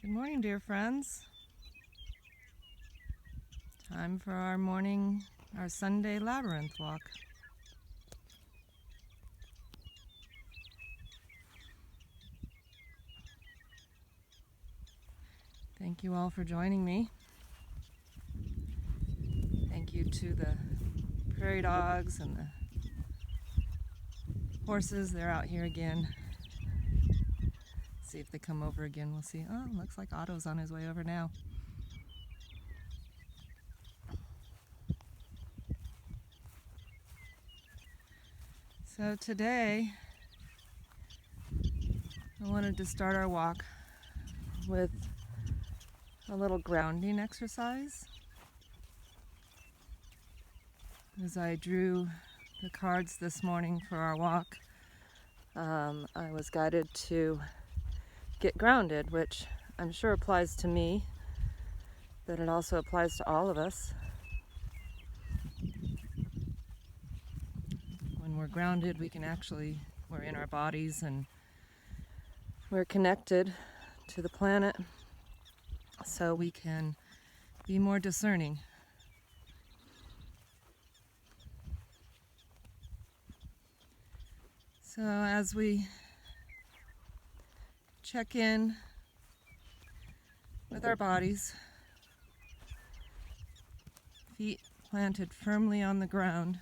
Good morning, dear friends. Time for our Sunday Labyrinth walk. Thank you all for joining me. Thank you to the prairie dogs and the horses. They're out here again. See if they come over again. We'll see. Oh, looks like Otto's on his way over now. So today, I wanted to start our walk with a little grounding exercise. As I drew the cards this morning for our walk, I was guided to get grounded, which I'm sure applies to me, but it also applies to all of us. When we're grounded, we're in our bodies and we're connected to the planet, so we can be more discerning. So as we check in with our bodies, feet planted firmly on the ground,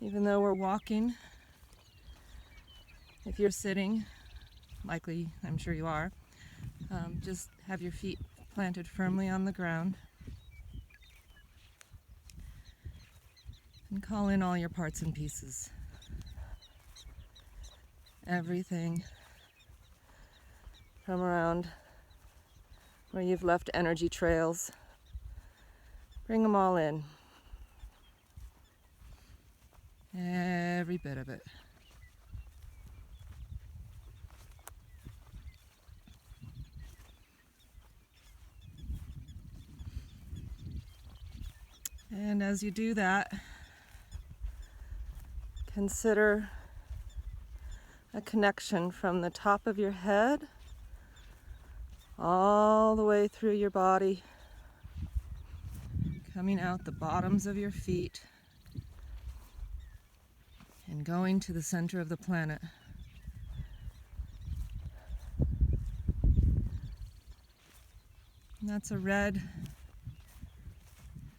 even though we're walking. If you're sitting, likely, I'm sure you are, just have your feet planted firmly on the ground and call in all your parts and pieces. Everything from around where you've left energy trails, bring them all in. Every bit of it. And as you do that, consider a connection from the top of your head all the way through your body, coming out the bottoms of your feet and going to the center of the planet. And that's a red,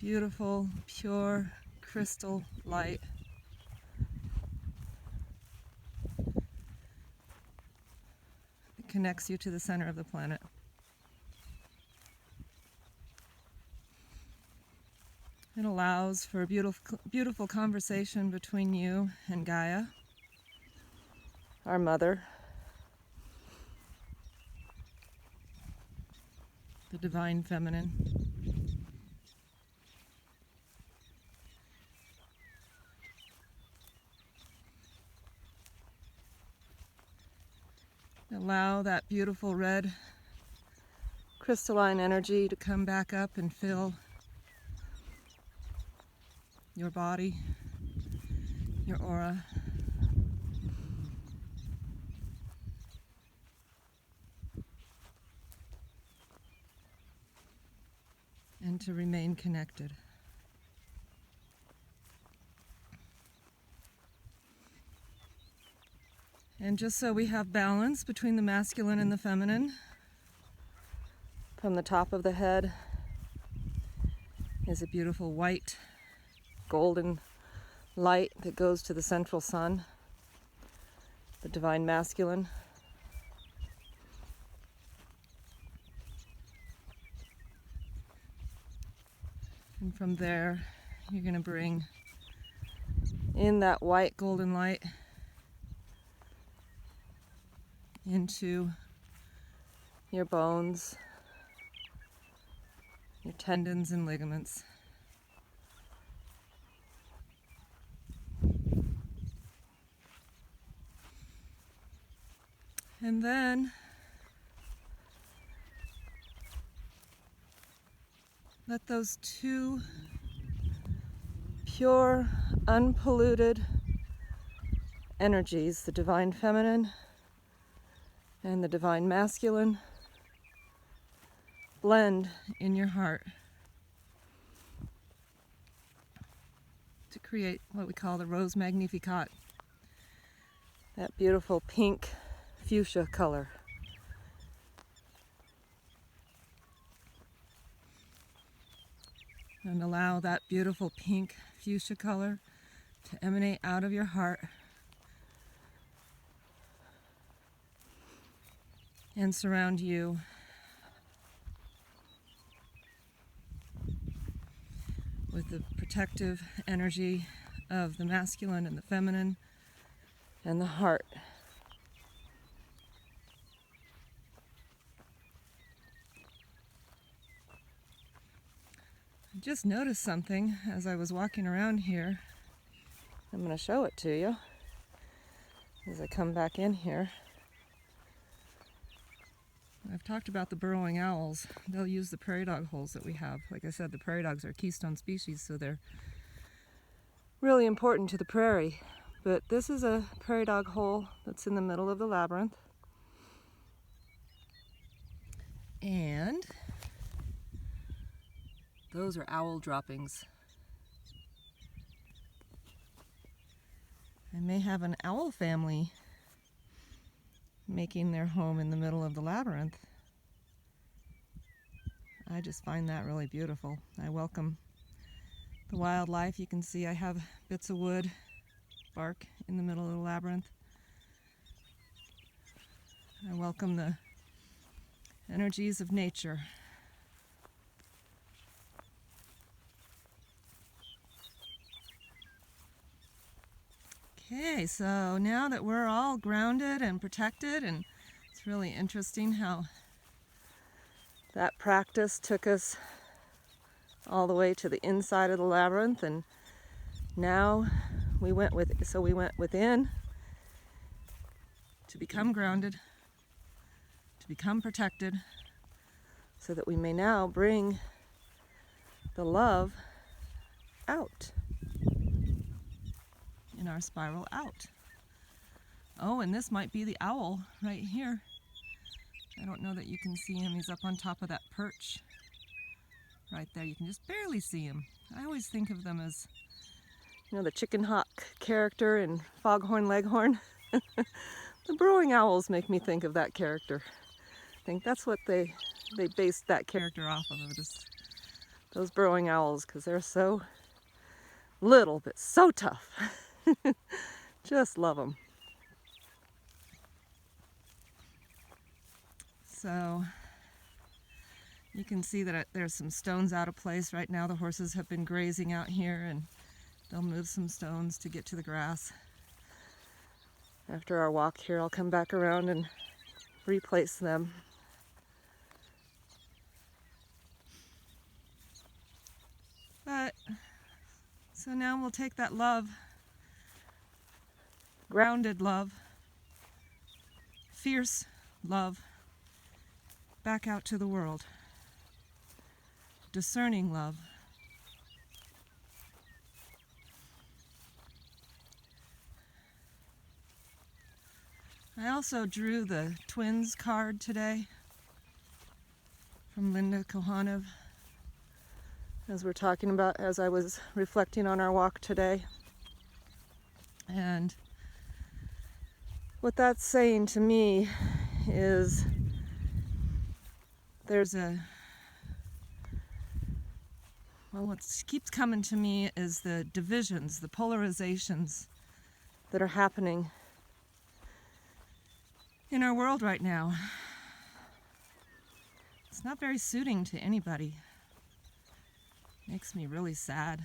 beautiful, pure crystal light. It connects you to the center of the planet. It allows for a beautiful conversation between you and Gaia, our mother, the divine feminine. Allow that beautiful red crystalline energy to come back up and fill your body, your aura. And to remain connected. And just so we have balance between the masculine and the feminine, from the top of the head is a beautiful white, golden light that goes to the central sun, the divine masculine. And from there, you're going to bring in that white golden light into your bones, your tendons and ligaments. And then let those two pure, unpolluted energies, the divine feminine and the divine masculine, blend in your heart to create what we call the Rose Magnificat, that beautiful pink fuchsia color. And allow that beautiful pink fuchsia color to emanate out of your heart and surround you. With the protective energy of the masculine and the feminine and the heart. I just noticed something as I was walking around here. I'm going to show it to you as I come back in here. I've talked about the burrowing owls. They'll use the prairie dog holes that we have. Like I said, the prairie dogs are keystone species, so they're really important to the prairie. But this is a prairie dog hole that's in the middle of the labyrinth. And those are owl droppings. I may have an owl family making their home in the middle of the labyrinth. I just find that really beautiful. I welcome the wildlife. You can see I have bits of wood, bark in the middle of the labyrinth. I welcome the energies of nature. Okay, so now that we're all grounded and protected, and it's really interesting how that practice took us all the way to the inside of the labyrinth, and now we went within to become grounded, to become protected, so that we may now bring the love out in our spiral out. Oh, and this might be the owl right here. I don't know that you can see him. He's up on top of that perch right there. You can just barely see him. I always think of them as, you know, the chicken hawk character in Foghorn Leghorn. The burrowing owls make me think of that character. I think that's what they based that character off of, those burrowing owls, because they're so little but so tough. Just love them. So you can see that there's some stones out of place right now. The horses have been grazing out here, and they'll move some stones to get to the grass. After our walk here, I'll come back around and replace them. But so now we'll take that love, grounded love, fierce love, back out to the world. Discerning love. I also drew the twins card today from Linda Kohanev, as I was reflecting on our walk today. And what that's saying to me is what keeps coming to me is the divisions, the polarizations that are happening in our world right now. It's not very suiting to anybody. Makes me really sad,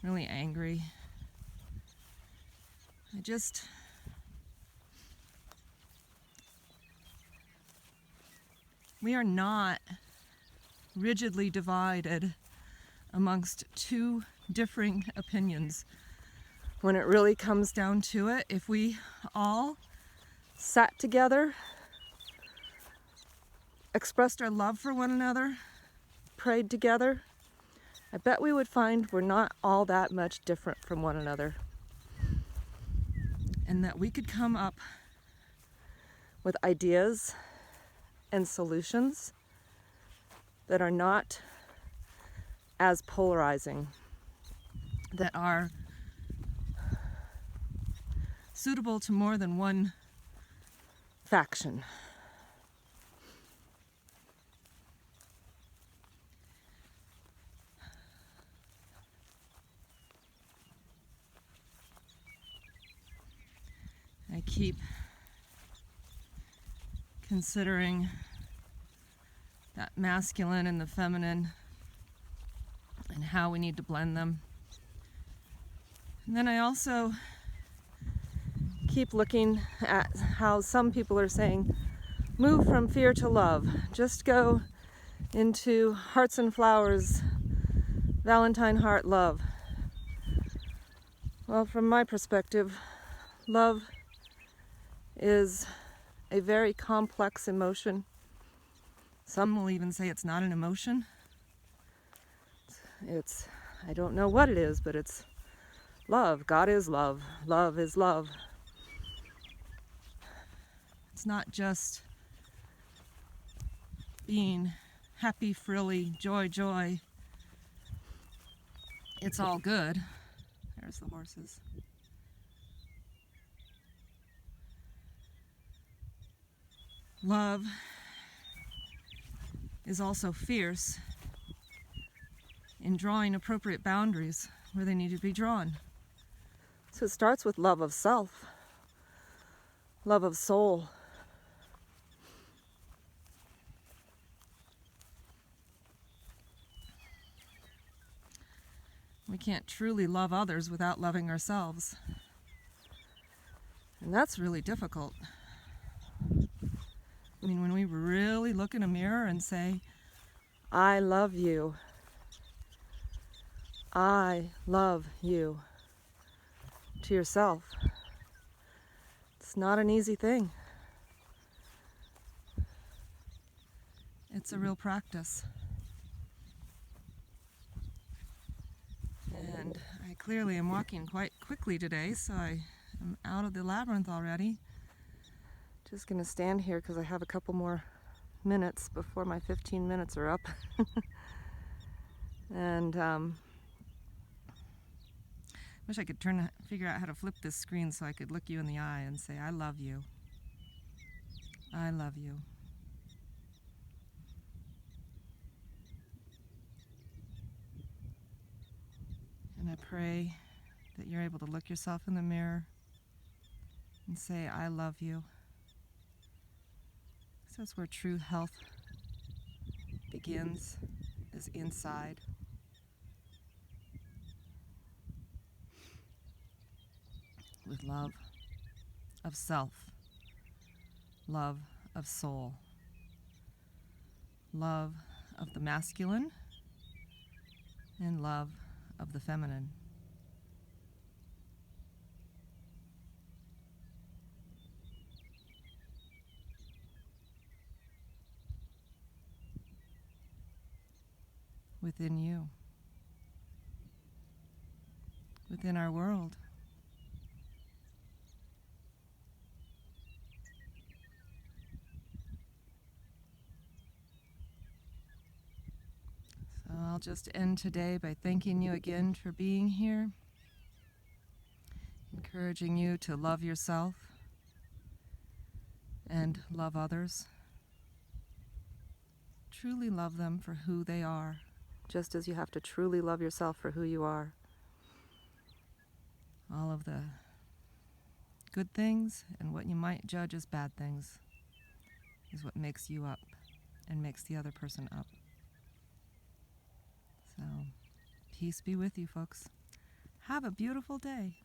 really angry. We are not rigidly divided amongst two differing opinions. When it really comes down to it, if we all sat together, expressed our love for one another, prayed together, I bet we would find we're not all that much different from one another. And that we could come up with ideas and solutions that are not as polarizing, that are suitable to more than one faction. I keep considering that masculine and the feminine and how we need to blend them. And then I also keep looking at how some people are saying, move from fear to love. Just go into hearts and flowers, Valentine heart love. Well, from my perspective, love is a very complex emotion. Some will even say it's not an emotion. I don't know what it is, but it's love. God is love. Love is love. It's not just being happy, frilly, joy, joy. It's all good. There's the horses. Love is also fierce in drawing appropriate boundaries where they need to be drawn. So it starts with love of self, love of soul. We can't truly love others without loving ourselves. And that's really difficult. I mean, when we really look in a mirror and say, I love you. I love you to yourself. It's not an easy thing. It's a real practice. And I clearly am walking quite quickly today, so I am out of the labyrinth already. Just gonna stand here because I have a couple more minutes before my 15 minutes are up. And wish I could figure out how to flip this screen so I could look you in the eye and say, I love you. I love you. And I pray that you're able to look yourself in the mirror and say, I love you. So that's where true health begins, is inside. With love of self, love of soul, love of the masculine, and love of the feminine. Within you, within our world. So I'll just end today by thanking you again for being here, encouraging you to love yourself and love others. Truly love them for who they are, just as you have to truly love yourself for who you are. All of the good things and what you might judge as bad things is what makes you up and makes the other person up. So, peace be with you, folks. Have a beautiful day.